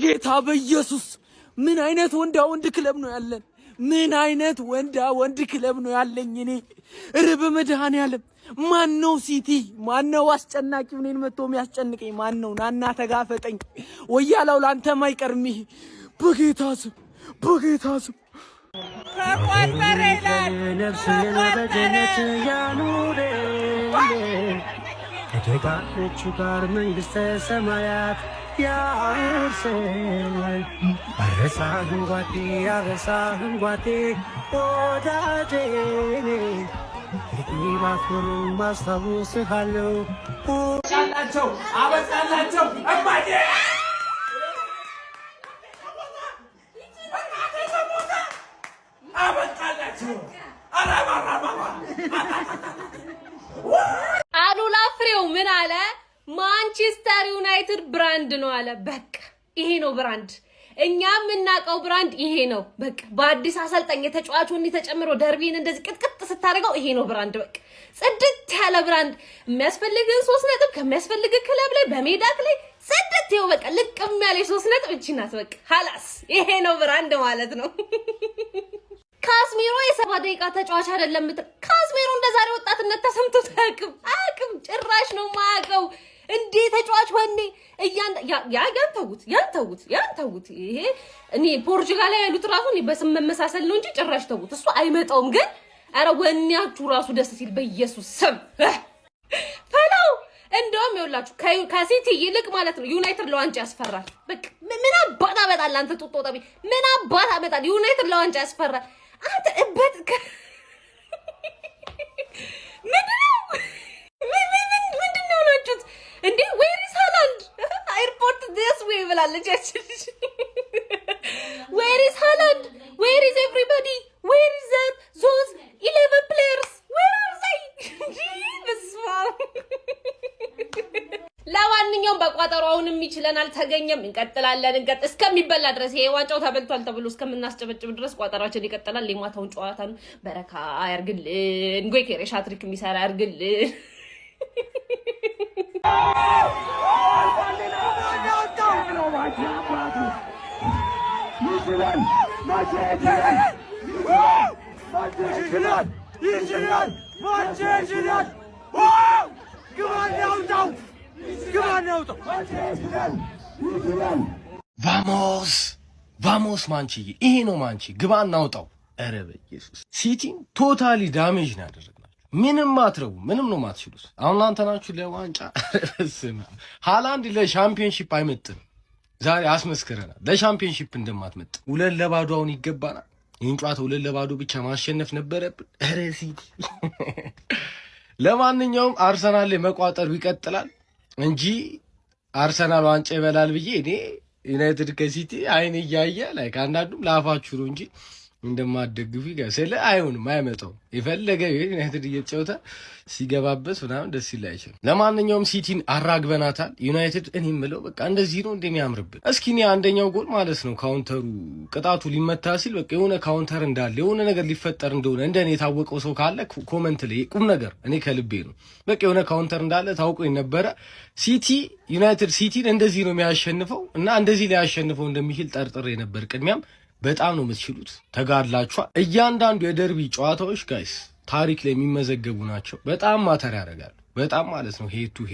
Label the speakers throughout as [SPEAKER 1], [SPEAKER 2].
[SPEAKER 1] በጌታ በኢየሱስ ምን አይነት ወንድ ክለብ ነው ያለን? ምን አይነት ወንድ ክለብ ነው ያለኝ እኔ? ርብ መድኃኔዓለም ማን ነው ሲቲ? ማን ነው አስጨናቂው? እኔን መጥቶ የሚያስጨንቀኝ ማን ነው? ናና ተጋፈጠኝ። ወያላው ላንተም አይቀርም ይሄ። በጌታ ስም
[SPEAKER 2] ተቆጠረ ይላል ነፍስን በጀነት ያኑር ከደጋኖቹ ጋር መንግሥተ ሰማያት ያውርሰን። አረሳህን ጓዴ ወዳጄ ባትኖር ማስታውስሃለሁ።
[SPEAKER 1] አበቃላቸው እማዬ
[SPEAKER 3] አሉላ ፍሬው ምን አለ? ማንቸስተር ዩናይትድ ብራንድ ነው አለ። በቃ ይሄ ነው ብራንድ። እኛ የምናውቀው ብራንድ ይሄ ነው። በቃ በአዲስ አሰልጣኝ የተጫዋቹን ተጨምሮ ደርቢን እንደዚህ ቅጥቅጥ ስታደርገው ይሄ ነው ብራንድ። በቃ ጽድት ያለ ብራንድ። የሚያስፈልግን 3 ነጥብ ከሚያስፈልግ ክለብ ላይ በሜዳክ ላይ ጽድት ይኸው በቃ ልቅም ያለ 3 ነጥብ እቺ ናት። በቃ ሀላስ ይሄ ነው ብራንድ ማለት ነው። ካስሜሮ የ7 ደቂቃ ተጫዋች አይደለም። ካስሜሮ እንደዛሬ ወጣትነት ተሰምቶት አያውቅም። ጭራሽ ነው የማያውቀው። እንዴ ተጫዋች ወኔ ያንተውት ይሄ እኔ ፖርቹጋል ላይ ያሉት ራሱ እኔ በስም መመሳሰል ነው እንጂ ጭራሽ ተውት። እሱ አይመጣውም። ግን አረ ወኔያችሁ ራሱ ደስ ሲል በኢየሱስ ስም ፈላው። እንደውም ይኸውላችሁ ከሲቲ ይልቅ ማለት ነው ዩናይትድ ለዋንጫ ያስፈራል። በቃ ምን አባታ አመጣል አንተ ጡጦ ጠቢ ምን አባታ አመጣል ዩናይትድ ለዋንጫ ያስፈራል። አንተ እበት ምንድነው ናችሁት እንዴ? ዌር ኢዝ ሃላንድ ኤርፖርት ዲስ ዌይ ብላለች። ዌር ኢዝ ሃላንድ ዌር ኢዝ ኤቭሪባዲ ዌር ኢዝ ዞዝ 11 ፕሌየርስ ዌር አር ዜይ? ለማንኛውም በቋጠሮ አሁንም ይችለናል። ተገኘም እንቀጥላለን። እስከሚበላ ድረስ ይሄ ዋንጫው ተበልቷል ተብሎ እስከምናስጨበጭብ ድረስ ቋጠራችን ይቀጥላል። የማታውን ጨዋታን በረካ ያርግልን። ጎይኬሬ ሃትሪክ የሚሰራ ያርግልን።
[SPEAKER 4] ቫሞስ ማንቺ ይሄ ነው ማንቺ ግባ እናውጣው። ኧረ በኢየሱስ ሲቲን ቶታሊ ዳሜጅ ነው ያደረግናችሁ። ምንም አትረቡ፣ ምንም ነው ማትችሉት። አሁን እናንተ ናችሁ ለዋንጫ ሃላንድ ለሻምፒዮንሺፕ አይመጥም። ዛሬ አስመስክረናል ለሻምፒዮንሺፕ እንደማትመጥ። 2-0 አሁን ይገባናል። ይህን ጨዋታ 2-0 ብቻ ማሸነፍ ነበረብን። ኧረ ሲቲ ለማንኛውም አርሰናል ላይ መቋጠሩ ይቀጥላል እንጂ አርሰናል ዋንጫ ይበላል ብዬ እኔ ዩናይትድ ከሲቲ አይን እያየ ላይ አንዳንዱም ላፋችሁ ነው እንጂ እንደማደግፉ ስለ አይሆንም፣ አይመጣውም። የፈለገ ዩናይትድ እየተጫወተ ሲገባበት ምናምን ደስ ይል አይችልም። ለማንኛውም ሲቲን አራግበናታል። ዩናይትድ እኔ የምለው በቃ እንደዚህ ነው እንደሚያምርብን። እስኪ እኔ አንደኛው ጎል ማለት ነው ካውንተሩ ቅጣቱ ሊመታ ሲል በቃ የሆነ ካውንተር እንዳለ የሆነ ነገር ሊፈጠር እንደሆነ እንደኔ የታወቀው ሰው ካለ ኮመንት ላይ ቁም ነገር እኔ ከልቤ ነው በቃ የሆነ ካውንተር እንዳለ ታውቆኝ ነበረ። ዩናይትድ ሲቲን እንደዚህ ነው የሚያሸንፈው እና እንደዚህ ሊያሸንፈው እንደሚችል ጠርጥሬ ነበር። ቅድሚያም በጣም ነው የምትችሉት፣ ተጋድላችኋል። እያንዳንዱ የደርቢ ጨዋታዎች ጋይስ ታሪክ ላይ የሚመዘገቡ ናቸው። በጣም ማተር ያደርጋሉ። በጣም ማለት ነው ሄድ ቱ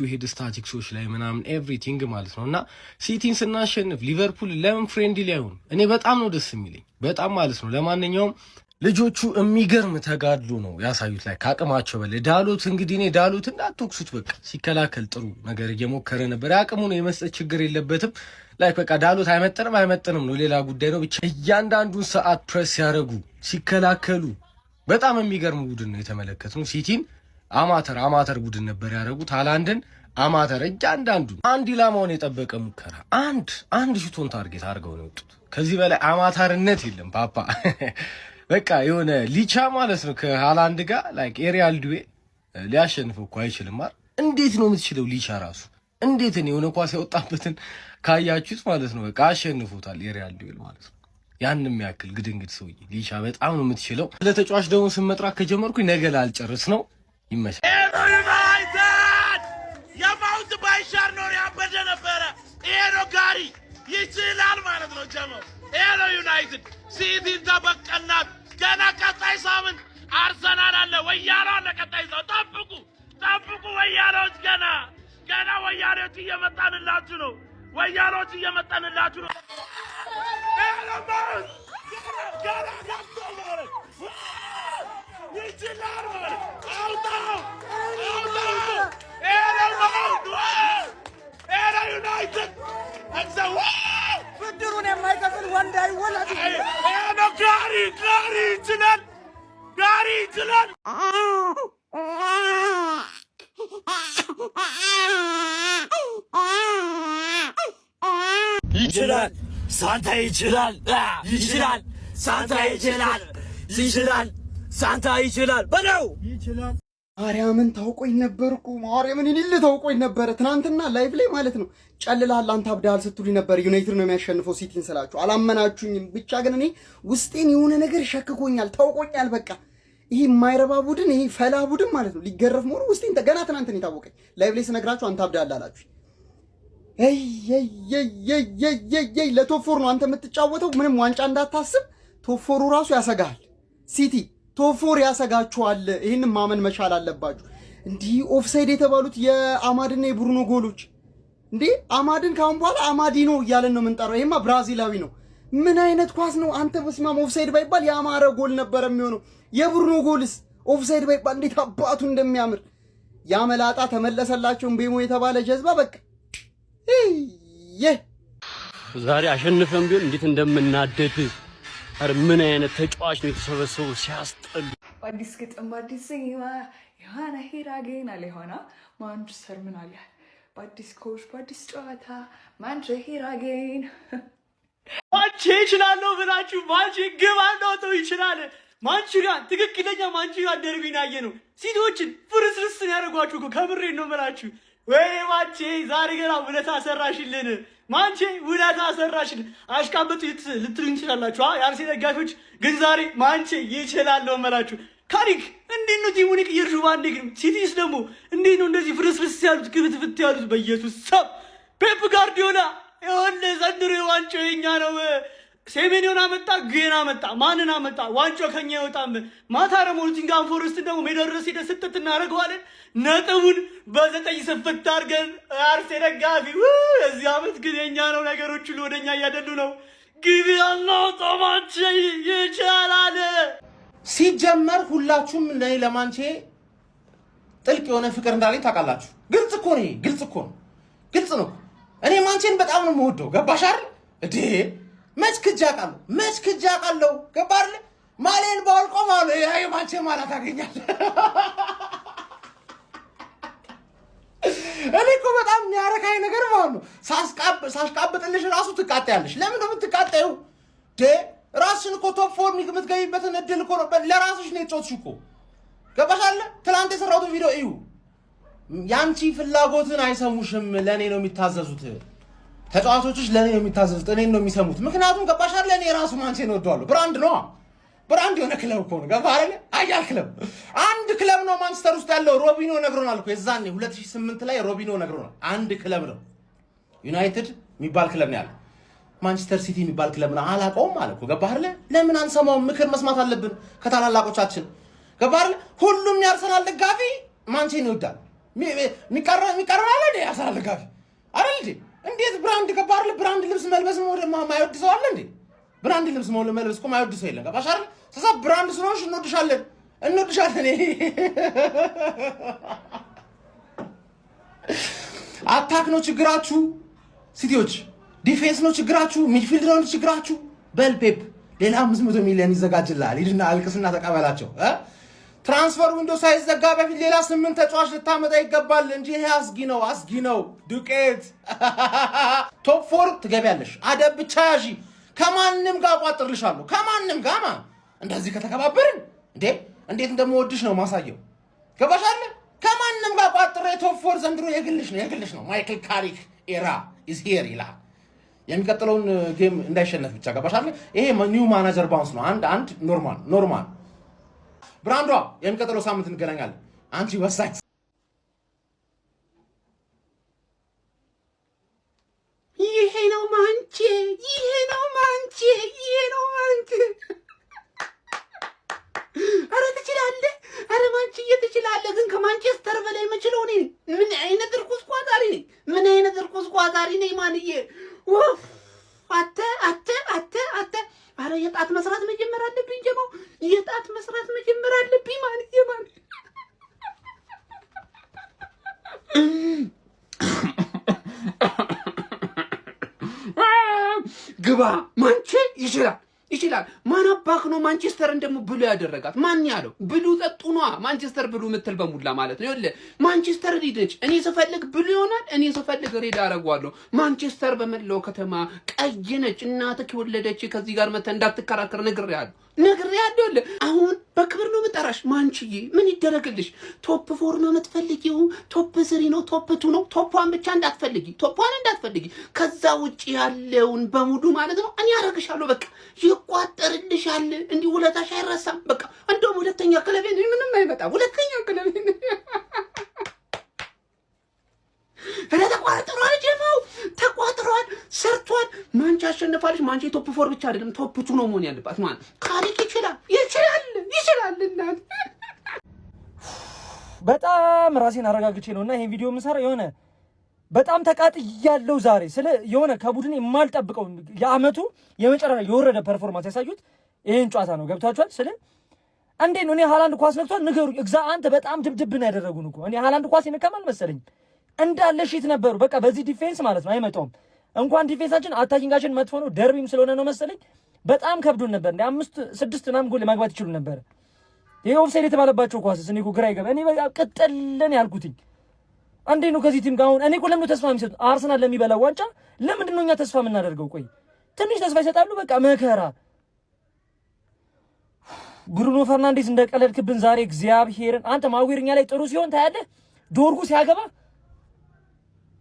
[SPEAKER 4] ሄድ ስታቲክሶች ላይ ምናምን ኤቭሪቲንግ ማለት ነው። እና ሲቲን ስናሸንፍ ሊቨርፑል ለምን ፍሬንድሊ አይሆን? እኔ በጣም ነው ደስ የሚለኝ በጣም ማለት ነው። ለማንኛውም ልጆቹ የሚገርም ተጋድሎ ነው ያሳዩት ላይ ከአቅማቸው በላይ። ዳሎት እንግዲህ እኔ ዳሎት እንዳትወቅሱት በቃ ሲከላከል ጥሩ ነገር እየሞከረ ነበር። አቅሙ ነው የመስጠት ችግር የለበትም። ላይ በቃ ዳሎት አይመጥንም ነው ሌላ ጉዳይ ነው። ብቻ እያንዳንዱን ሰዓት ፕሬስ ሲያደርጉ ሲከላከሉ በጣም የሚገርም ቡድን ነው የተመለከትነው። ሲቲን አማተር ቡድን ነበር ያደረጉት። ሃላንድን አማተር እያንዳንዱ አንድ ኢላማውን የጠበቀ ሙከራ አንድ ሹቶን ታርጌት አድርገው ነው የወጡት። ከዚህ በላይ አማተርነት የለም ፓፓ። በቃ የሆነ ሊቻ ማለት ነው ከሃላንድ ጋር ላይክ ኤሪያል ዱዌ ሊያሸንፈው እኮ አይችልም አይደል? እንዴት ነው የምትችለው ሊቻ ራሱ እንዴት ነው የሆነ ኳስ ያወጣበትን ካያችሁት ማለት ነው በቃ አሸንፎታል ኤሪያል ዱዌ ማለት ነው። ያንንም ያክል ግድንግድ ሰውዬ ሊቻ በጣም ነው የምትችለው። ለተጫዋች ደግሞ ስመጥራት ከጀመርኩኝ ነገ ላልጨርስ ነው። ይመሻል።
[SPEAKER 2] የማውንት ባይሻር ነው ያበደ ነበረ። ይሄ ነው
[SPEAKER 5] ነው ጀመው። ይሄ ነው ዩናይትድ ሲቲን ተበቀናት። ገና ቀጣይ ሳምንት አርሰናል አለ፣ ወያኔ አለ። ቀጣይ ሳምንት ጠብቁ ወያኔዎች። ገና ወያኔዎች እየመጣንላችሁ ነው። ዩናይትድ
[SPEAKER 1] ብድሩን የማይከፍል ወንድ አይወለድም።
[SPEAKER 5] ጋሪ ይችላል። ሳንታ ይችላል በለው።
[SPEAKER 6] ማርያምን ታውቆኝ ነበርኩ። ማርያምን ይልል ታውቆኝ ነበር። ትናንትና ላይቭ ላይ ማለት ነው ጨልላል አንተ አብዳል ስትሉኝ ነበር። ዩናይትድ ነው የሚያሸንፈው ሲቲን ስላችሁ አላመናችሁኝም። ብቻ ግን እኔ ውስጤን የሆነ ነገር ሸክኮኛል፣ ታውቆኛል። በቃ ይሄ የማይረባ ቡድን፣ ይሄ ፈላ ቡድን ማለት ነው ሊገረፍ መሆኑ ውስጤን ገና ትናንትና የታወቀኝ ላይቭ ላይ ስነግራችሁ አንተ አብዳል አላችሁ። ለቶፕ ፎር ነው አንተ የምትጫወተው። ምንም ዋንጫ እንዳታስብ። ቶፕ ፎሩ ራሱ ያሰጋል። ሲቲ ቶፕ ፎር ያሰጋችኋል። ይህን ማመን መቻል አለባችሁ። እንዲህ ኦፍሳይድ የተባሉት የአማድና የብሩኖ ጎሎች እንዴ! አማድን ካሁን በኋላ አማዲኖ እያለን ነው የምንጠራው። ይሄማ ብራዚላዊ ነው። ምን አይነት ኳስ ነው አንተ? በስማም ኦፍሳይድ ባይባል ያማረ ጎል ነበር የሚሆነው። የብሩኖ ጎልስ ኦፍሳይድ ባይባል እንዴት አባቱ እንደሚያምር ያመላጣ ተመለሰላቸው። ቤሞ የተባለ ጀዝባ በቃ
[SPEAKER 2] ዛሬ አሸንፈን ቢሆን እንዴት እንደምናደድ አረ ምን አይነት ተጫዋች ነው የተሰበሰቡ ሲያስጠሉ።
[SPEAKER 7] አዲስ ግጥም አዲስ ዜማ የሆነ ሂራጌን አለ የሆነ ማንቸስተር ምን አለ በአዲስ ኮች በአዲስ ጨዋታ ማንቸስተር ሂራጌን
[SPEAKER 8] ማንቼ ይችላለሁ ብላችሁ ማንቼ ግብ አንዳውተው ይችላል። ማንቹሪያን ትክክለኛ ማንቹሪያን ደርቢን ያየ ነው። ሲቲዎችን ፍርስርስን ያደርጓችሁ እኮ ከምሬን ነው የምላችሁ። ወይ ማንቼ ዛሬ ገና ውለታ ሰራሽልን። ማንቼ ውለታ ሰራሽልን። አሽቃበጡ ልትሉኝ ትችላላችሁ የአርሴ ደጋፊዎች፣ ግን ዛሬ ማንቼ ይችላለሁ እምላችሁ። ካሪክ እንዴት ነው ቲሙን ይቅየርሹ ባንዴ። ግን ሲቲስ ደግሞ እንዴት ነው እንደዚህ ፍርስርስ ያሉት ግብትፍት ያሉት? በኢየሱስ ሰብ ፔፕ ጋርዲዮላ ይሁን ዘንድሮ ዋንጫው የኛ ነው። ሴሜኒዮን አመጣ፣ ግን አመጣ፣ ማንን አመጣ? ዋንጫው ከኛ ይወጣም። ማታ ደግሞ ኖቲንግሃም ፎረስትን ደግሞ ሜዳ ድረስ ሄደን ስጥት እናደርገዋለን። ነጥቡን በ9 ስፍት አድርገን አርሴ ደጋፊ እዚህ አመት ግን የኛ ነው። ነገሮች ሁሉ ወደኛ እያደሉ ነው። ግቢ አናውጣ ማንቼ ይቻላል።
[SPEAKER 9] ሲጀመር ሁላችሁም ለኔ ለማንቼ ጥልቅ የሆነ ፍቅር እንዳለኝ ታውቃላችሁ። ግልጽ እኮ ነው፣ ግልጽ እኮ ነው፣ ግልጽ ነው። እኔ ማንቼን በጣም ነው የምወደው። ገባሽ አይደል እንዴ? መች ክጃ ቃለው ገባ አይደል? ማሌን ባልቆ ማለት ያይ ማንቼ ማለት ታገኛል። እኔ እኮ በጣም የሚያረካኝ ነገር ማለት ነው ሳሽቃብጥልሽ ራሱ ትቃጠያለሽ። ለምን ነው የምትቃጠዩ? ራስሽን እኮ ቶፕ ፎር የምትገቢበትን እድል እኮ ነው ለራስሽ ነው የጮትሽ እኮ ገባሽ አይደል? ትናንት የሰራሁትን ቪዲዮ እዩ። ያንቺ ፍላጎትን አይሰሙሽም፣ ለኔ ነው የሚታዘዙት። ተጫዋቾችሽ ለኔ ነው የሚታዘዙት፣ እኔን ነው የሚሰሙት። ምክንያቱም ገባሽ አይደል? እኔ ራሱ ማንቼን እወደዋለሁ። ብራንድ ነው፣ ብራንድ የሆነ ክለብ እኮ ነው። ገባ አይደል? አያል ክለብ አንድ ክለብ ነው ማንቸስተር ውስጥ ያለው። ሮቢኖ ነግሮናል እኮ የዛኔ 2008 ላይ ሮቢኖ ነግሮናል። አንድ ክለብ ነው ዩናይትድ የሚባል ክለብ ነው ያለው። ማንቸስተር ሲቲ የሚባል ክለብ ነው አላውቀውም ማለት እኮ ገባ አይደል? ለምን አንሰማውም? ምክር መስማት አለብን ከታላላቆቻችን። ገባ አይደል? ሁሉም ያርሰናል ደጋፊ ማንቼን ይወዳል። የሚቀርብ አለ እንዴ? ያርሰናል ደጋፊ አይደል እንዴ? እንዴት ብራንድ ገባ አይደል? ብራንድ ልብስ መልበስ ማይወድ ሰው አለ እንዴ? ብራንድ ልብስ መልበስ እኮ ማይወድ ሰው የለም። ገባሽ አይደል? ስለዛ ብራንድ ስለሆንሽ እንወድሻለን። አታክ ነው ችግራችሁ ሲቲዎች፣ ዲፌንስ ነው ችግራችሁ፣ ሚድፊልድ ነው ችግራችሁ። በል ፔፕ ሌላ 500 ሚሊዮን ይዘጋጅልሃል። ሂድና አልቅስና ተቀበላቸው። ትራንስፈር ዊንዶ ሳይዘጋ በፊት ሌላ 8 ተጫዋች ልታመጣ ይገባል እንጂ ይሄ አስጊ ነው ዱቄት። ቶፕ ፎር ትገቢያለሽ። አደብ ብቻ ያዢ። ከማንም ጋር አቋጥርልሻለሁ። ከማንም ጋር እንደዚህ ከተከባበርን እንዴት እንደምወድሽ ነው ማሳየው። ገባሽ አይደል? ከማንም ጋር አቋጥሬ ቶፕ ፎር ዘንድሮ የግልሽ ነው። ማይክል ካሪክ ኤራ ኢዝ ሂር ይላል። የሚቀጥለውን ጌም እንዳይሸነፍ ብቻ ገባሽ አይደል? ይሄ ኒው ማናጀር ባውንስ ነው። አንድ ኖርማል ብራንዷ የሚቀጥለው ሳምንት እንገናኛለን። አንቺ ወሳኝ ይሄ ነው ማንቼ
[SPEAKER 1] ማንዬ ወፍ አተ አረ የጣት መስራት መጀመር አለብኝ ጀማው የጣት መስራት መጀመር አለብኝ ማንዬ ማን ግባ ማንቼ ይችላል ማን አባክ ነው ማንቸስተርን ደግሞ ብሉ ያደረጋት ማን ያለው ብሉ ጠጡ ነው ማንቸስተር ብሉ ምትል በሙላ ማለት ነው ይኸውልህ ማንቸስተር ሊድች እኔ ስፈልግ ብሉ ይሆናል እኔ ስፈልግ ሬድ አረጋለሁ ማንቸስተር በመላው ከተማ ቀይ ነች እናትህ ወለደች ከዚህ ጋር መተ እንዳትከራከር ነግሬያለሁ አሁን በክብር ነው መጣራሽ ማንቺዬ ምን ይደረግልሽ ቶፕ 4 ነው የምትፈልጊው ቶፕ 3 ነው ቶፕ 2 ነው ቶፕ 1 ብቻ እንዳትፈልጊ ከዛ ውጪ ያለውን በሙሉ ማለት ነው እኔ አረጋሻለሁ በቃ ይቋጠርልሻል እንዲህ ውለታሽ አይረሳም በቃ እንደውም ሁለተኛ ክለብ ምንም አይመጣ ሁለተኛ ክለብ ተቋጥሯል ሰርቷል ማንቺ አሸንፋለሽ ማንቺ ቶፕ 4 ብቻ አይደለም ቶፕ 2 ነው መሆን ያለባት ማለት ካሪክ ይችላል እናት
[SPEAKER 10] በጣም ራሴን አረጋግቼ ነውና ይሄን ቪዲዮ ምሰራ የሆነ በጣም ተቃጥያለሁ ዛሬ ስለ የሆነ ከቡድን የማልጠብቀው የአመቱ የመጨረሻ የወረደ ፐርፎርማንስ ያሳዩት ይሄን ጨዋታ ነው ገብታችኋል ስለ እንዴ ነው እኔ ሃላንድ ኳስ ነክቷል ንገሩ አንተ በጣም ድብድብ ነው ያደረጉን እኮ እኔ ሃላንድ ኳስ ይነካማል መሰለኝ እንዳለ ሺት ነበሩ በቃ በዚህ ዲፌንስ ማለት ነው አይመጣውም እንኳን ዲፌንሳችን አታኪንጋችን መጥፎ ነው ደርቢም ስለሆነ ነው መሰለኝ በጣም ከብዶን ነበር እንደ 5-6 ምናምን ጎል ማግባት ይችላል ነበር ይሄ ኦፍሳይድ የተባለባቸው ኳስስ እኔ እኮ ግራ ይገባ እኔ በቃ ቅጥልን ያልኩትኝ አንዴ ነው ከዚህ ቲም ጋር አሁን እኔ እኮ ለምን ተስፋ የሚሰጡት አርሰናል ለሚበላው ዋንጫ ለምንድን ነው እኛ ተስፋ የምናደርገው ቆይ ትንሽ ተስፋ ይሰጣሉ በቃ መከራ ብሩኖ ፈርናንዴዝ እንደቀለድክብን ዛሬ እግዚአብሔርን አንተ ማዊርኛ ላይ ጥሩ ሲሆን ታያለህ ዶርጉ ሲያገባ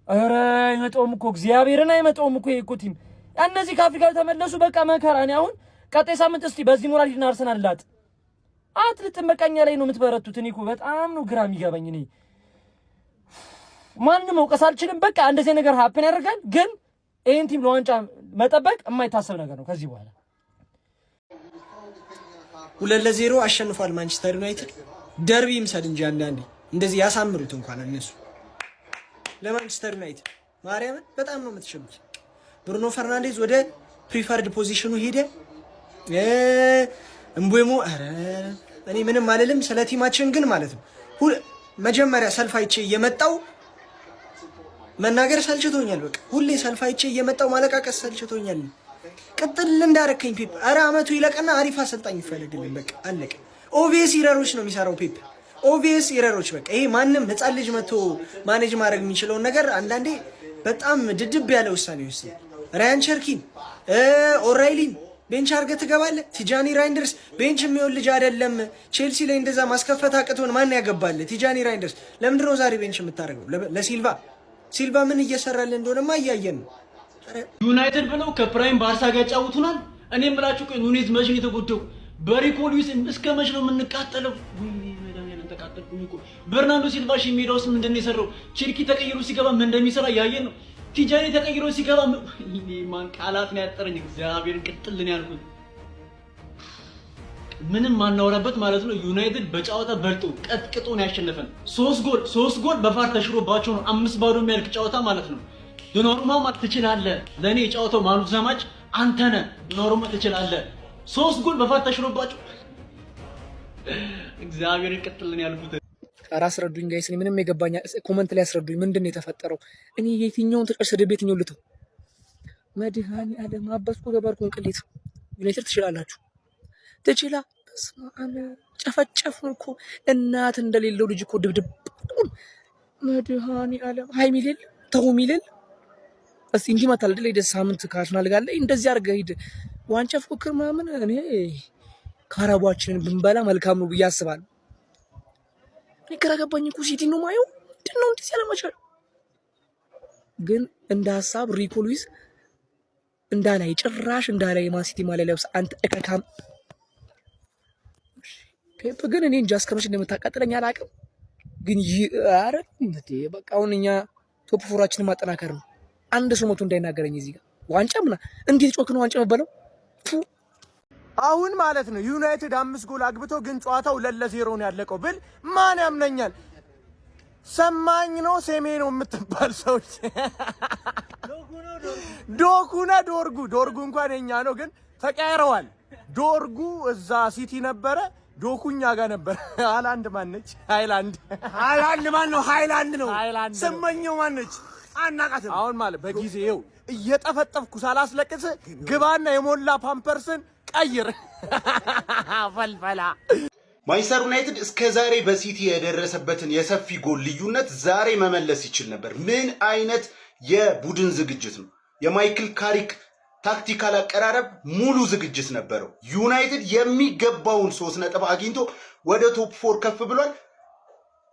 [SPEAKER 10] አረ አይመጣውም እኮ እግዚአብሔርን አይመጣውም እኮ ይሄ ቲም እነዚህ ከአፍሪካ ተመለሱ በቃ መከራ እኔ አሁን ቀጣይ ሳምንት እስቲ በዚህ ሞራል ሊና አርሰናል ላጥ አትልጥ መቀኛ ላይ ነው የምትበረቱት እኔ እኮ በጣም ነው ግራ የሚገባኝ እኔ ማንንም መውቀስ አልችልም በቃ እንደዚህ ነገር ሀፕን ያደርጋል ግን ይሄን ቲም ለዋንጫ መጠበቅ የማይታሰብ ነገር ነው ከዚህ በኋላ
[SPEAKER 11] 2-0 አሸንፏል ማንቸስተር ዩናይትድ ደርቢ ይምሰል እንጂ አንዳንዴ እንደዚህ ያሳምሩት እንኳን እነሱ ለማንቸስተር ዩናይትድ ማርያምን በጣም ነው የምትሸምት ብሩኖ ፈርናንዴዝ ወደ ፕሪፈርድ ፖዚሽኑ ሄደ እምቡሞ እኔ ምንም አልልም ስለ ቲማችን ግን ማለት ነው መጀመሪያ ሰልፋይቼ እየመጣው መናገር ሰልችቶኛል በቃ ሁሌ ሰልፋይቼ እየመጣው ማለቃቀስ ሰልችቶኛል ቅጥል እንዳረከኝ ፔፕ አረ አመቱ ይለቀና አሪፍ አሰልጣኝ ይፈልግልኝ በቃ አለቀ ኦቪየስ ኢረሮች ነው የሚሰራው ፔፕ ኦቪየስ ኢረሮች በቃ ይሄ ማንም ህፃን ልጅ መቶ ማኔጅ ማድረግ የሚችለው ነገር አንዳንዴ በጣም ድድብ ያለ ውሳኔ ይወስዳል ራያን ቸርኪን ኦራይሊን ቤንች አርገ ትገባለህ ቲጃኒ ራይንደርስ ቤንች የሚሆን ልጅ አይደለም ቼልሲ ላይ እንደዛ ማስከፈት አቅቶን ማን ያገባል ቲጃኒ ራይንደርስ ለምንድን ነው ዛሬ ቤንች የምታደርገው ለሲልቫ ምን እየሰራለ እንደሆነማ እያየን ነው
[SPEAKER 8] ዩናይትድ ብለው ከፕራይም ባርሳ ጋር ያጫውቱናል እኔ የምላችሁ ቆይ ኑኔዝ መቼ ነው የተጎደው በሪኮሊዩስ እስከ መቼ ነው የምንቃጠለው ተቃጠልኩኝ እኮ በርናንዶ ሲልቫ ሜዳውስ ምንድን ነው የሰራው ቼልሲ ተቀይሮ ሲገባ ምን እንደሚሰራ ያየን ነው ቲጃኒ ተቀይሮ ሲገባ ማን ቃላት ነው ያጠረኝ እግዚአብሔርን ቅጥልን ያልኩት ምንም ማናወራበት ማለት ነው ዩናይትድ በጫወታ በልጦ ቀጥቅጦ ነው ያሸነፈን 3 ጎል በፋር ተሽሮባቸው ነው 5-0 የሚያልቅ ጫወታ ማለት ነው ዶኖሩማ ትችላለህ ለኔ የጫወታው ማኑፍ ዘማች አንተ ነህ ዶኖሩማ ትችላለህ 3 ጎል በፋር ተሽሮባቸው እግዚአብሔር ይቀጥልን ያልኩት
[SPEAKER 12] አራስረዱኝ ጋይስ እኔ ምንም የገባኛ ኮሜንት ላይ አስረዱኝ ምንድነው የተፈጠረው እኔ የትኛውን ተጨርሰ ደቤት ነው ልተው መድሃኒ አለም አባስኩ ገባርኩ እንቅሊት ዩናይትድ ትችላ በስማአነ ጨፈጨፉን እኮ እናት እንደሌለው ልጅ እኮ ድብድብ መድሃኒ አለም ሃይ ሚልል ተው ሚልል እስቲ እንጂ ማታል አይደል ደስ ሳምንት ከአርሰናል ጋር ላይ እንደዚህ አድርገህ ሂድ ዋንጫ ፉክክር ምናምን እኔ ካራባችንን ብንበላ መልካም ነው ብዬ አስባለሁ እኔ ከራገባኝ እኮ ሲቲ ነው ማየው ምንድነው እንደዚህ ያለማቻል ግን እንደ ሐሳብ ሪኮሉይስ እንዳላይ ጭራሽ እንዳላይ ማሲቲ ማለት ለብስ አንተ እከካም ፔፕ ግን እኔ እንጃ እስከመቼ እንደምታቃጥለኝ አላውቅም ግን አረ እንዴ በቃ አሁን እኛ ቶፕ ፎራችንን ማጠናከር ነው አንድ ሰው ሞቶ እንዳይናገረኝ እዚህ ጋር ዋንጫ ምና እንዴት ጮክ ነው ዋንጫ መበለው
[SPEAKER 9] አሁን ማለት ነው ዩናይትድ 5 ጎል አግብቶ ግን ጨዋታው 2-0 ነው ያለቀው ብል ማን ያምነኛል
[SPEAKER 1] ሰማኝ ነው ሴሜ ነው የምትባል ሰው ዶኩና ዶርጉ እንኳን የኛ ነው ግን ተቀያይረዋል። ዶርጉ እዛ ሲቲ ነበረ፣ ዶኩኛ ጋር ነበር። ሃይላንድ ማነች? ሃይላንድ ማን ነው? ሃይላንድ ነው። ሰማኝው ማነች? አናቃትም። አሁን ማለት በጊዜው እየጠፈጠፍኩ ሳላስለቅስ ግባና የሞላ ፓምፐርስን ቀይር ፈልፈላ።
[SPEAKER 13] ማንቸስተር ዩናይትድ እስከ ዛሬ በሲቲ የደረሰበትን የሰፊ ጎል ልዩነት ዛሬ መመለስ ይችል ነበር። ምን አይነት የቡድን ዝግጅት ነው! የማይክል ካሪክ ታክቲካል አቀራረብ ሙሉ ዝግጅት ነበረው። ዩናይትድ የሚገባውን 3 ነጥብ አግኝቶ ወደ ቶፕ 4 ከፍ ብሏል።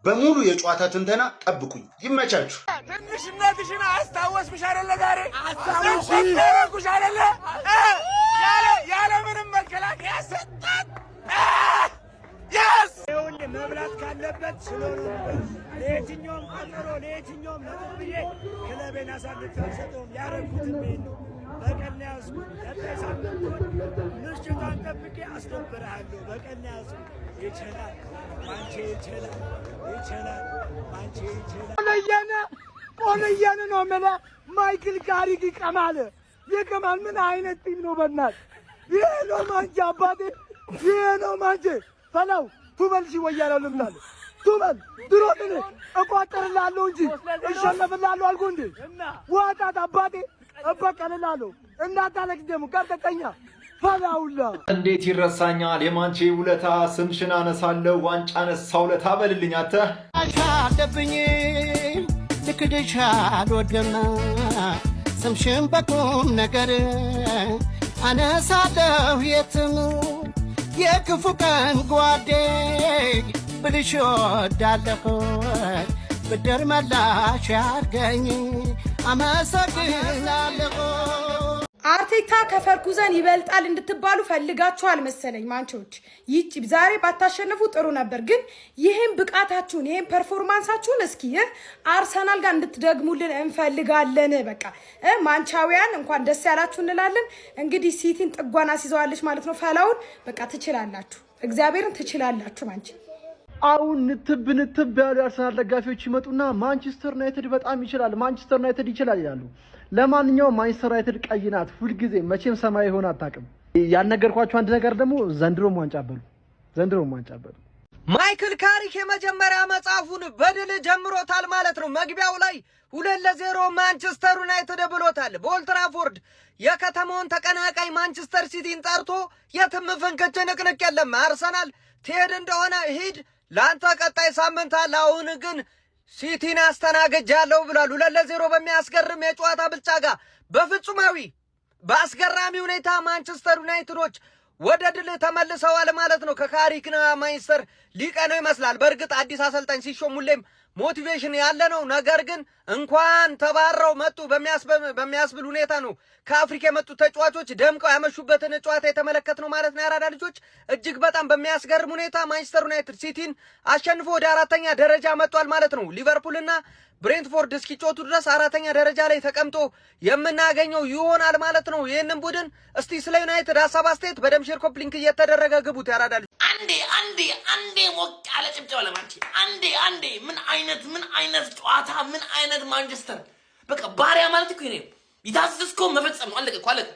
[SPEAKER 13] በሙሉ የጨዋታ ትንተና ጠብቁኝ። ይመቻችሁ።
[SPEAKER 1] ትንሽነትሽን አስታወስኩሽ አይደለ? ዛሬ አስታወስኩሽ አይደለ? ያለ ምንም መከላከያ ሰጣት። ይኸውልህ መብላት ካለበት ስለሆነ ለየትኛውም ቀጠሮ ለየትኛውም ነጥብ ብዬ ክለቤን አሳልፌ አልሰጠውም። ያረኩትን ቤት ነው በቀን ያዝኩት። ቀጣይ ሳምንት ምሽቷን ጠብቄ አስከብርሃለሁ። በቀን ያዝኩት። ይችላል ማንቼ ይችላል ማንቼ ይችላል። ቆለየነ ነው የምልህ። ማይክል ካሪክ ይቀማል። ምን አይነት ቲም ነው በእናትህ? ይሄ ነው ማንቼ አባቴ፣ ይሄ ነው ማንቼ ፈላው ቱበል ሲወያለው ልምዳለ ቱበል ድሮትን እቋጠርላለሁ እንጂ እሸነፍላለሁ አልኩ እንዴ? ዋጣት አባቴ እበቀልላለሁ። እንዳታለቅስ ደግሞ ቀርተኛ ፈላውላ።
[SPEAKER 14] እንዴት ይረሳኛል የማንቼ ውለታ? ስምሽን አነሳለሁ ዋንጫ ነሳው ለታ በልልኝ አንተ
[SPEAKER 15] አሻለብኝ ልክድሽ አልወድም ስምሽን በቁም ነገር አነሳለሁ የትም የክፉ ቀን ጓዴ ብልሽ ወዳለሁ ብድር መላሽ ያርገኝ አመሰግናለሁ።
[SPEAKER 16] አርቴታ ከፈርኩዘን ይበልጣል እንድትባሉ ፈልጋችኋል መሰለኝ ማንቾች። ይቺ ዛሬ ባታሸንፉ ጥሩ ነበር፣ ግን ይሄን ብቃታችሁን ይሄን ፐርፎርማንሳችሁን እስኪ አርሰናል ጋር እንድትደግሙልን እንፈልጋለን። በቃ ማንቻውያን እንኳን ደስ ያላችሁ እንላለን። እንግዲህ ሲቲን ጥጓና ሲዘዋለች ማለት ነው። ፈላውን በቃ ትችላላችሁ፣ እግዚአብሔርን ትችላላችሁ ማንቺ።
[SPEAKER 10] አሁን ንትብ ያሉ አርሰናል ደጋፊዎች ይመጡና ማንቸስተር ዩናይትድ በጣም ይችላል፣ ማንቸስተር ዩናይትድ ይችላል ይላሉ። ለማንኛውም ማንቸስተር ዩናይትድ ቀይ ናት ሁልጊዜ፣ መቼም ሰማያዊ ሆነ አታውቅም። ያልነገርኳችሁ አንድ ነገር ደግሞ ዘንድሮም ዋንጫ በሉ።
[SPEAKER 11] ማይክል ካሪክ የመጀመሪያ መጽሐፉን በድል ጀምሮታል ማለት ነው። መግቢያው ላይ 2-0 ማንቸስተር ዩናይትድ ብሎታል። በኦልትራፎርድ የከተማውን ተቀናቃይ ማንቸስተር ሲቲን ጠርቶ የትም ፍንክች ንቅንቅ የለም። አርሰናል ትሄድ እንደሆነ ሂድ፣ ላንተ ቀጣይ ሳምንት አለ። አሁን ግን ሲቲን አስተናግጃለሁ ብሏል። 2-0 በሚያስገርም የጨዋታ ብልጫ ጋር በፍጹማዊ በአስገራሚ ሁኔታ ማንቸስተር ዩናይትዶች ወደ ድል ተመልሰዋል ማለት ነው። ከካሪክና ማንቸስተር ሊቀነው ይመስላል። በእርግጥ አዲስ አሰልጣኝ ሲሾም ሁሌም ሞቲቬሽን ያለ ነው። ነገር ግን እንኳን ተባረው መጡ በሚያስብል ሁኔታ ነው ከአፍሪካ የመጡ ተጫዋቾች ደምቀው ያመሹበትን ጨዋታ የተመለከትነው ማለት ነው። ያራዳ ልጆች እጅግ በጣም በሚያስገርም ሁኔታ ማንቸስተር ዩናይትድ ሲቲን አሸንፎ ወደ 4ኛ ደረጃ መጥቷል ማለት ነው። ሊቨርፑልና ብሬንትፎርድ እስኪጮቱ ድረስ 4ኛ ደረጃ ላይ ተቀምጦ የምናገኘው ይሆናል ማለት ነው። ይህንን ቡድን እስቲ ስለ ዩናይትድ ሀሳብ አስተያየት በደም ሼር ኮፕ ሊንክ እየተደረገ ግቡት። ያራዳ ልጆች
[SPEAKER 5] አንዴ ሞቅ ያለ ጭብጨባ ለማንቼ አንዴ ምን አይነት ጨዋታ ምን አይነት ማንቸስተር በቃ ባሪያ ማለት እኮ ነው። የታዘዝከውን መፈጸም ነው። አለቀ።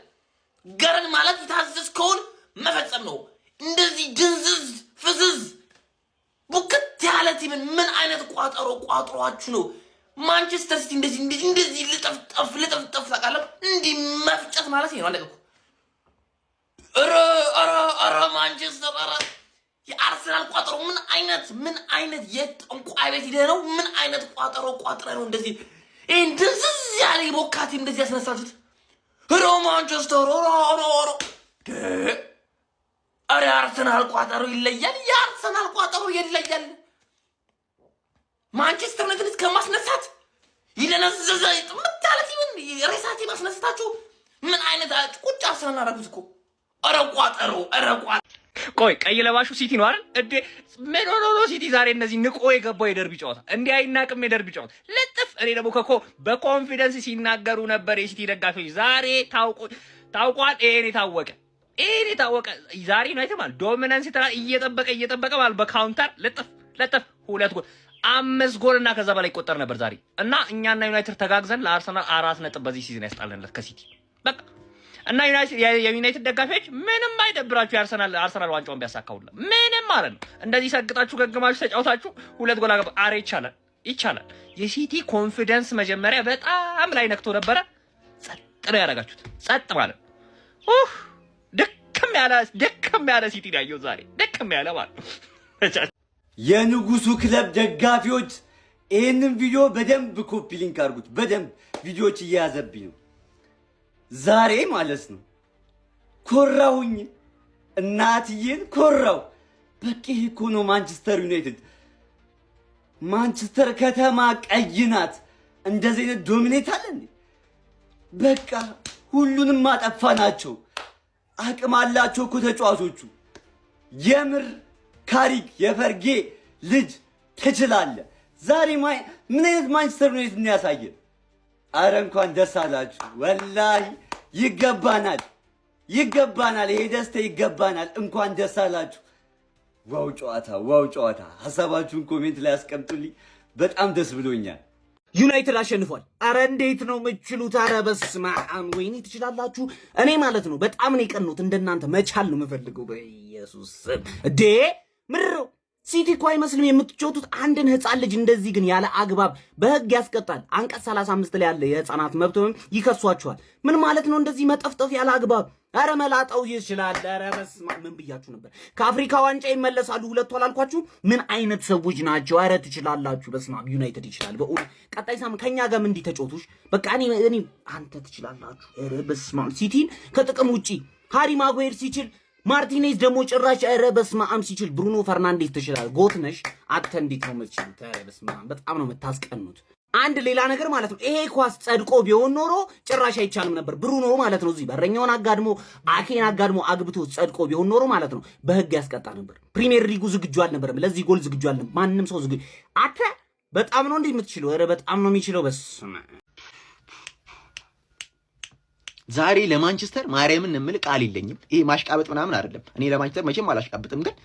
[SPEAKER 5] ገረን ማለት የታዘዝከውን መፈጸም ነው። እንደዚህ ድንዝዝ ፍዝዝ ቡክት ያለ ቲም ምን አይነት ቋጠሯችሁ ነው? ማንቸስተር ሲቲ እንደዚህ ልጠፍጠፍ ታውቃለህ? እንዲህ መፍጨት ማለት ነው። አለቀ። ኧረ ማንቸስተር የአርሰናል ቋጠሮ ምን አይነት የጠንቋይ ቤት ሂደህ ነው? ምን አይነት ቋጠሮ ነው እንደዚህ እንደዚህ ያለ ቦካቲ እንደዚህ ያስነሳችሁት? ሮ ማንቸስተር ኧረ አርሰናል ቋጠሮ ይለያል። የአርሰናል ቋጠሮ ይለያል። ማንቸስተር ዩናይትድ ከማስነሳት ይደነዘዘ ምታለት ይምን ሬሳቲ ማስነሳታችሁ ምን አይነት ቁጭ አርሰናል አረጉት እኮ። ኧረ ቋጠሮ
[SPEAKER 8] ቆይ ቀይ ለባሹ ሲቲ ነው አይደል እንዴ? ምን ሆኖ ነው ሲቲ ዛሬ እነዚህ ንቆ የገባው የደርቢ ጨዋታ እንዴ? አይናቅም የደርቢ ጨዋታ ልጥፍ። እኔ ደግሞ በኮንፊደንስ ሲናገሩ ነበር የሲቲ ደጋፊዎች። ዛሬ ታውቋል። ይሄን የታወቀ ዛሬ ነው አይተማል። ዶሚናንስ ተራ እየጠበቀ ማለት በካውንተር ልጥፍ 2 ጎል
[SPEAKER 17] 5 ጎልና ከዛ በላይ ይቆጠር ነበር ዛሬ እና እኛና ዩናይትድ ተጋግዘን ለአርሰናል 4 ነጥብ በዚህ ሲዝን ያስጣልንለት ከሲቲ በቃ እና የዩናይትድ ደጋፊዎች ምንም አይደብራችሁ አርሰናል ዋንጫውን ቢያሳካውላ ምንም ማለት ነው። እንደዚህ ሰግጣችሁ ገግማችሁ ተጫውታችሁ 2 ጎል አገባ አሬ ይቻላል። የሲቲ ኮንፊደንስ መጀመሪያ በጣም ላይ ነክቶ ነበረ። ጸጥ ነው ያደረጋችሁት። ጸጥ ማለት ደከም ያለ ሲቲ ነው ያየሁት ዛሬ። ደከም ያለ ማለት ነው።
[SPEAKER 18] የንጉሱ ክለብ ደጋፊዎች ይህንን ቪዲዮ በደንብ ኮፒ ሊንክ አድርጉት። በደንብ ቪዲዮዎች እየያዘብኝ ነው ዛሬ ማለት ነው። ኮራሁኝ፣ እናትዬን ኮራው። በቃ ይሄ እኮ ነው ማንቸስተር ዩናይትድ። ማንቸስተር ከተማ ቀይ ናት። እንደዚህ አይነት ዶሚኔት አለ እንዴ? በቃ ሁሉንም ማጠፋ ናቸው። አቅም አላቸው እኮ ተጫዋቾቹ። የምር ካሪክ የፈርጌ ልጅ ትችላለህ። ዛሬ ምን አይነት ማንቸስተር ዩናይትድ ነው ያሳየን? አረ እንኳን ደስ አላችሁ። ወላሂ ይገባናል። ይሄ ደስታ ይገባናል። እንኳን ደስ አላችሁ። ዋው ጨዋታ። ሐሳባችሁን ኮሜንት ላይ አስቀምጡልኝ። በጣም ደስ ብሎኛል።
[SPEAKER 1] ዩናይትድ አሸንፏል። አረ እንዴት ነው የምትችሉት? አረ በስመ አብ ወይኔ ትችላላችሁ። እኔ ማለት ነው በጣም ነው የቀኑት። እንደናንተ መቻል ነው የምፈልገው። በኢየሱስ እዴ ምሮ ሲቲ እኮ አይመስልም የምትጫወቱት አንድን ህፃን ልጅ እንደዚህ ግን ያለ አግባብ በህግ ያስቀጣል። አንቀጽ 35 ላይ ያለ የህፃናት መብትም ይከሷቸዋል። ምን ማለት ነው እንደዚህ መጠፍጠፍ ያለ አግባብ? አረ መላጣው ይችላል። አረ በስመ አብ ምን ብያችሁ ነበር? ከአፍሪካ ዋንጫ ይመለሳሉ ሁለቱ አላልኳችሁ? ምን አይነት ሰዎች ናቸው? አረ ትችላላችሁ። በስመ አብ ዩናይትድ ይችላል። በእውነት ቀጣይ ሳምንት ከኛ ጋር እንዲህ ተጫወቱሽ። በቃ እኔ አንተ ትችላላችሁ። አረ በስመ አብ ሲቲን ከጥቅም ውጪ ሃሪ ማጓየር ሲችል ማርቲኔዝ ደግሞ ጭራሽ አረ በስመ አብ ሲችል ብሩኖ ፈርናንዴዝ ትችላል። ጎትነሽ አተ እንዴት ነው የምትችሉት? አረ በስመ አብ በጣም ነው የምታስቀኑት። አንድ ሌላ ነገር ማለት ነው ይሄ ኳስ ጸድቆ ቢሆን ኖሮ ጭራሽ አይቻልም ነበር። ብሩኖ ማለት ነው እዚህ በረኛውን አጋድሞ አኬን አጋድሞ አግብቶ ጸድቆ ቢሆን ኖሮ ማለት ነው በህግ ያስቀጣ ነበር። ፕሪሚየር ሊጉ ዝግጁ አልነበረም፣ ለዚህ ጎል ዝግጁ አልነበረም። ማንም ሰው ዝግጁ አተ በጣም ነው እንዴ የምትችለው? አረ በጣም ነው የሚችለው። በስመ አብ
[SPEAKER 19] ዛሬ ለማንቸስተር ማርያምን እንምል ቃል የለኝም። ይሄ ማሽቃበጥ ምናምን አይደለም። እኔ ለማንቸስተር መቼም አላሽቃበጥም። ግን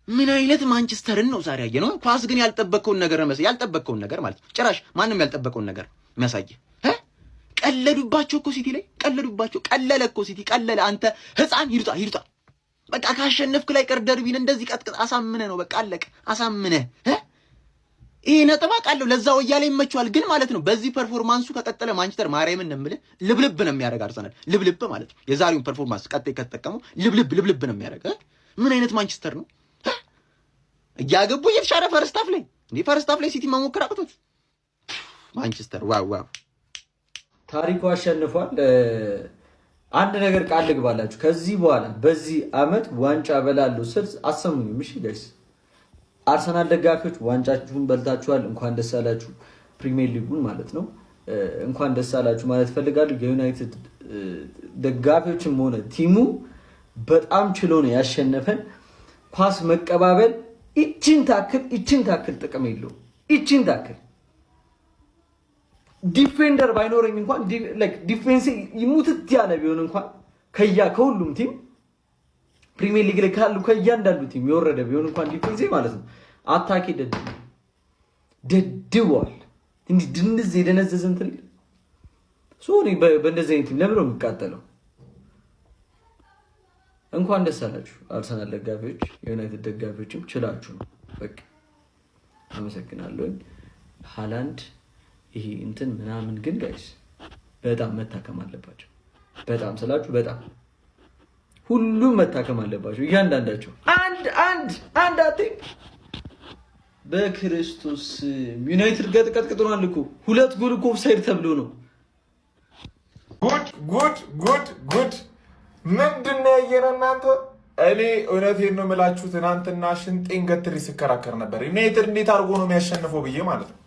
[SPEAKER 19] ምን አይነት ማንቸስተርን ነው ዛሬ ያየነው? ኳስ ግን ያልጠበቀውን ነገር ማለት ነው። ጭራሽ ማንም ያልጠበቀውን ነገር የሚያሳየ ቀለዱባቸው እኮ ሲቲ ላይ ቀለዱባቸው። ቀለለ እኮ ሲቲ ቀለለ። አንተ ህፃን ይሩጣ በቃ ካሸነፍክ ላይ ቀር ደርቢን እንደዚህ ቀጥቅጥ አሳምነህ ነው በቃ አለቀ። አሳምነህ ይሄ ነጥብ አውቃለሁ። ለዛ ወያሌ ይመቸዋል። ግን ማለት ነው በዚህ ፐርፎርማንሱ ከቀጠለ ማንቸስተር ማርያምን ነው የምልህ ልብልብ ነው የሚያደርግ አርሰናል። ልብልብ ማለት ነው የዛሬውን ፐርፎርማንስ ቀጣይ ከተጠቀሙ ልብልብ ነው የሚያደርግ። ምን አይነት ማንቸስተር ነው? እያገቡ እየተሻረ ፈርስታፍ ላይ ሲቲ መሞከር አቅቶት ማንቸስተር ዋው
[SPEAKER 10] ታሪኩ አሸንፏል። አንድ ነገር ቃል ልግባላችሁ፣ ከዚህ በኋላ በዚህ አመት ዋንጫ በላለሁ ስል አሰሙኝም። እሺ ጋይስ፣ አርሰናል ደጋፊዎች ዋንጫችሁን በልታችኋል። እንኳን ደስ አላችሁ። ፕሪሚየር ሊጉን ማለት ነው እንኳን ደስ አላችሁ ማለት ፈልጋለሁ። የዩናይትድ ደጋፊዎችም ሆነ ቲሙ በጣም ችሎ ነው ያሸነፈን። ኳስ መቀባበል ይችን ታክል ጥቅም የለውም። ይችን ታክል ዲፌንደር ባይኖረኝ እንኳን ዲፌንስ ይሙትት ያለ ቢሆን እንኳን ከሁሉም ቲም ፕሪሚየር ሊግ ላይ ካሉ ከእያንዳንዱ ቲም የወረደ ቢሆን እንኳን ዲፌንስ ማለት ነው አታኪ ደድቧል። እንዲህ ድንዝ የደነዘዘ እንትን ሶሪ በእንደዚህ አይነት ቲም ለምን ነው የሚቃጠለው? እንኳን ደስ አላችሁ አርሰናል ደጋፊዎች፣ የዩናይትድ ደጋፊዎችም ችላችሁ ነው በቃ አመሰግናለሁ። ሃላንድ ይሄ እንትን ምናምን ግን ጋይስ በጣም መታከም አለባቸው። በጣም ስላችሁ በጣም ሁሉም መታከም አለባቸው እያንዳንዳቸው። አንድ አቲንክ በክርስቶስ ዩናይትድ ቀጥቅጦናል እኮ 2 ጎል እኮ ኦፍሳይድ ተብሎ ነው።
[SPEAKER 9] ጉድ ምንድነው ያየነው እናንተ? እኔ እውነቴን ነው የምላችሁ፣ ትናንትና ሽንጤን ገትሬ ስከራከር ነበር ዩናይትድ እንዴት አድርጎ ነው የሚያሸንፈው ብዬ ማለት ነው።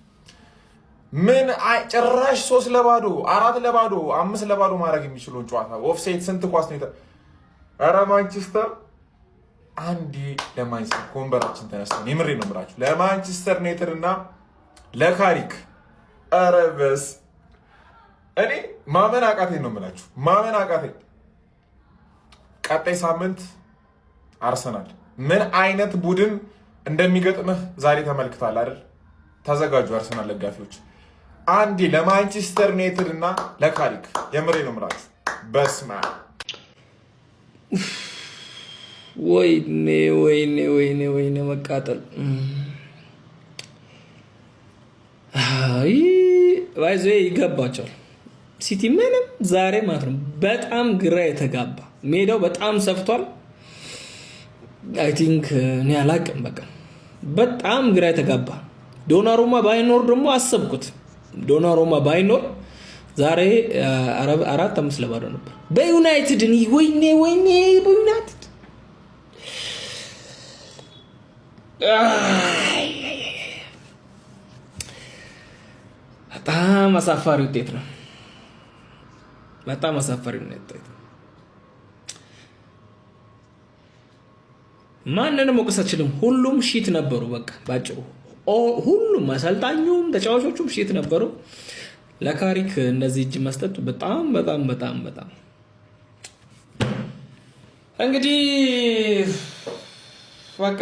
[SPEAKER 9] ምን ጭራሽ 3-0 4-0 5-0 ማድረግ የሚችለውን ጨዋታ ኦፍሳይድ ስንት ኳስ ነው? ኧረ ማንቸስተር አንዴ ለማንቸስተር ኮንበራችን ተነስተን የምሬን ነው የምላችሁ ለማንቸስተር ዩናይትድ እና ለካሪክ ኧረ በስ እኔ ማመን አቃተኝ ነው የምላችሁ ማመን አቃተኝ። ቀጣይ ሳምንት አርሰናል ምን አይነት ቡድን
[SPEAKER 20] እንደሚገጥምህ ዛሬ ተመልክታል አይደል? ተዘጋጁ አርሰናል ደጋፊዎች። አንዴ ለማንቸስተር ዩናይትድ እና ለካሪክ የምሬ ነው የምላችሁ። በስመ አብ
[SPEAKER 12] ወይኔ ወይኔ ወይኔ ወይኔ መቃጠል። አይ ባይዘ ይገባቸዋል። ሲቲ ምንም ዛሬ ማለት ነው በጣም ግራ የተጋባ ሜዳው በጣም ሰፍቷል። አይ ቲንክ እኔ አላቅም በቃ በጣም ግራ የተጋባ ዶናሩማ ባይኖር ደግሞ አሰብኩት ዶናሩማ ባይኖር ዛሬ 4-5 ለባዶ ነበር በዩናይትድ። ወይኔ ወይኔ በዩናይትድ በጣም አሳፋሪ ውጤት ነው። በጣም አሳፋሪ ውጤት። ማንንም መውቀስ አልችልም። ሁሉም ሺት ነበሩ። በቃ ባጭሩ ሁሉም አሰልጣኙም ተጫዋቾቹም ሺት ነበሩ። ለካሪክ እነዚህ እጅ መስጠቱ በጣም በጣም በጣም በጣም እንግዲህ በቃ